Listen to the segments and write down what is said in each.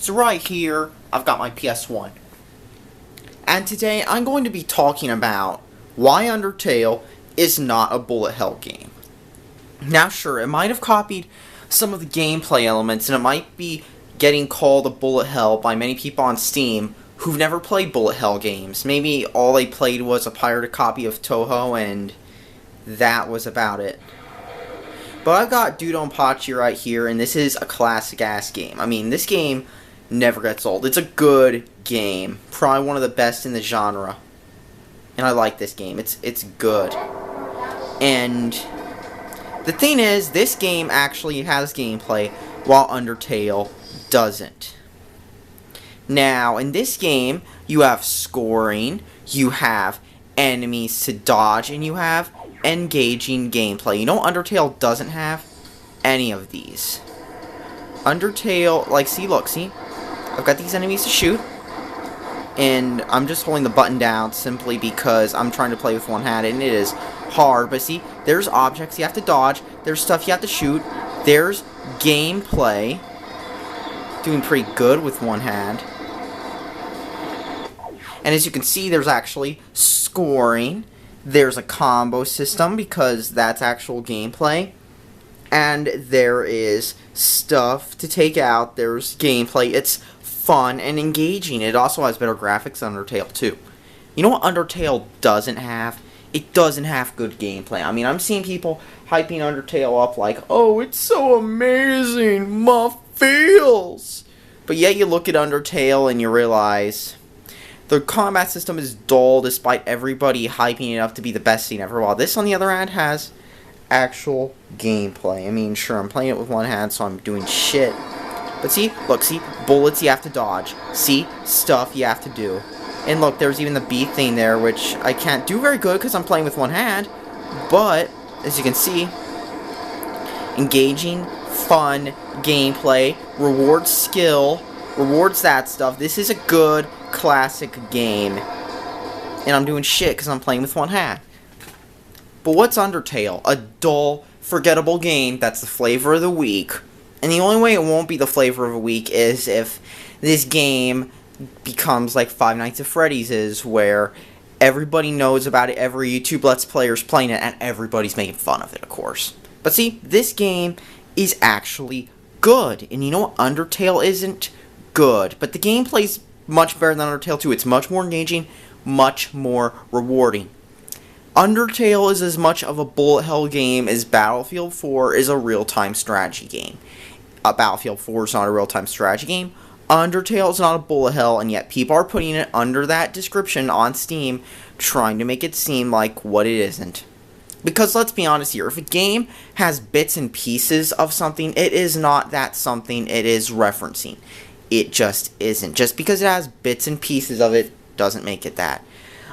So right here, I've got my PS1. And today, I'm going to be talking about why Undertale is not a bullet hell game. Now sure, it might have copied some of the gameplay elements, and it might be getting called a bullet hell by many people on Steam who've never played bullet hell games. Maybe all they played was a pirated copy of Toho, and that was about it. But I've got Dudonpachi right here, and this is a classic-ass game. I mean, this game never gets old. It's a good game. Probably one of the best in the genre. And I like this game. It's good. And the thing is, this game actually has gameplay, while Undertale doesn't. Now, in this game, you have scoring, you have enemies to dodge, and you have engaging gameplay. You know what Undertale doesn't have? Any of these. Undertale, like, see, I've got these enemies to shoot, and I'm just holding the button down simply because I'm trying to play with one hand, and it is hard. But see, there's objects you have to dodge, there's stuff you have to shoot, there's gameplay. Doing pretty good with one hand. And as you can see, there's actually scoring. There's a combo system because that's actual gameplay. And there is stuff to take out. There's gameplay. It's fun and engaging. It also has better graphics than Undertale too. You know what Undertale doesn't have? It doesn't have good gameplay. I mean, I'm seeing people hyping Undertale up like, oh, it's so amazing, my feels. But yet you look at Undertale and you realize the combat system is dull despite everybody hyping it up to be the best thing ever. While this, on the other hand, has actual gameplay. I mean, sure, I'm playing it with one hand, so I'm doing shit. But see, look, see, bullets you have to dodge. See, stuff you have to do. And look, there's even the beat thing there, which I can't do very good because I'm playing with one hand. But, as you can see, engaging, fun, gameplay, rewards skill, rewards that stuff. This is a good, classic game. And I'm doing shit because I'm playing with one hand. But what's Undertale? A dull, forgettable game that's the flavor of the week. And the only way it won't be the flavor of the week is if this game becomes like Five Nights at Freddy's is, where everybody knows about it, every YouTube Let's Player's playing it, and everybody's making fun of it, of course. But see, this game is actually good. And you know what Undertale isn't? Good. But the gameplay's much better than Undertale 2. It's much more engaging, much more rewarding. Undertale is as much of a bullet hell game as Battlefield 4 is a real-time strategy game. Battlefield 4 is not a real-time strategy game. Undertale is not a bullet hell, and yet people are putting it under that description on Steam, trying to make it seem like what it isn't. Because let's be honest here, if a game has bits and pieces of something, it is not that something it is referencing. It just isn't. Just because it has bits and pieces of it doesn't make it that.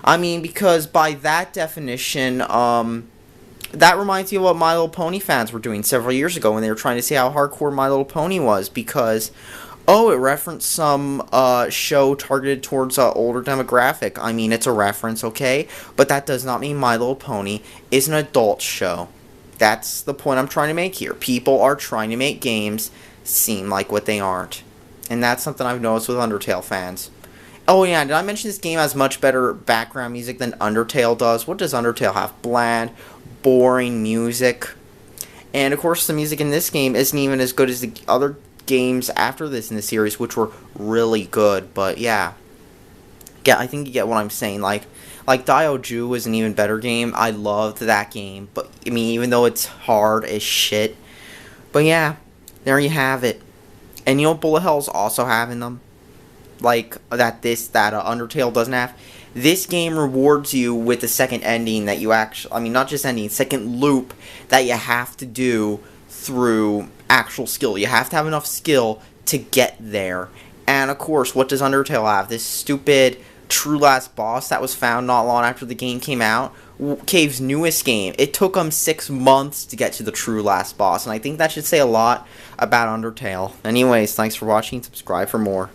I mean, because by that definition, that reminds me of what My Little Pony fans were doing several years ago when they were trying to see how hardcore My Little Pony was, because, oh, it referenced some show targeted towards an older demographic. I mean, it's a reference, okay? But that does not mean My Little Pony is an adult show. That's the point I'm trying to make here. People are trying to make games seem like what they aren't. And that's something I've noticed with Undertale fans. Oh yeah, did I mention this game has much better background music than Undertale does? What does Undertale have? Bland, boring music. And of course the music in this game isn't even as good as the other games after this in the series, which were really good. But yeah, I think you get what I'm saying. Like Daioju was an even better game. I loved that game. But I mean, even though it's hard as shit. But yeah, there you have it. And you know what bullet hells also have in them? Like, that Undertale doesn't have? This game rewards you with the second ending that you actually... I mean, not just ending, second loop that you have to do through actual skill. You have to have enough skill to get there. And, of course, what does Undertale have? This stupid true last boss that was found not long after the game came out. Cave's newest game. It took them 6 months to get to the true last boss. And I think that should say a lot about Undertale. Anyways, thanks for watching. Subscribe for more.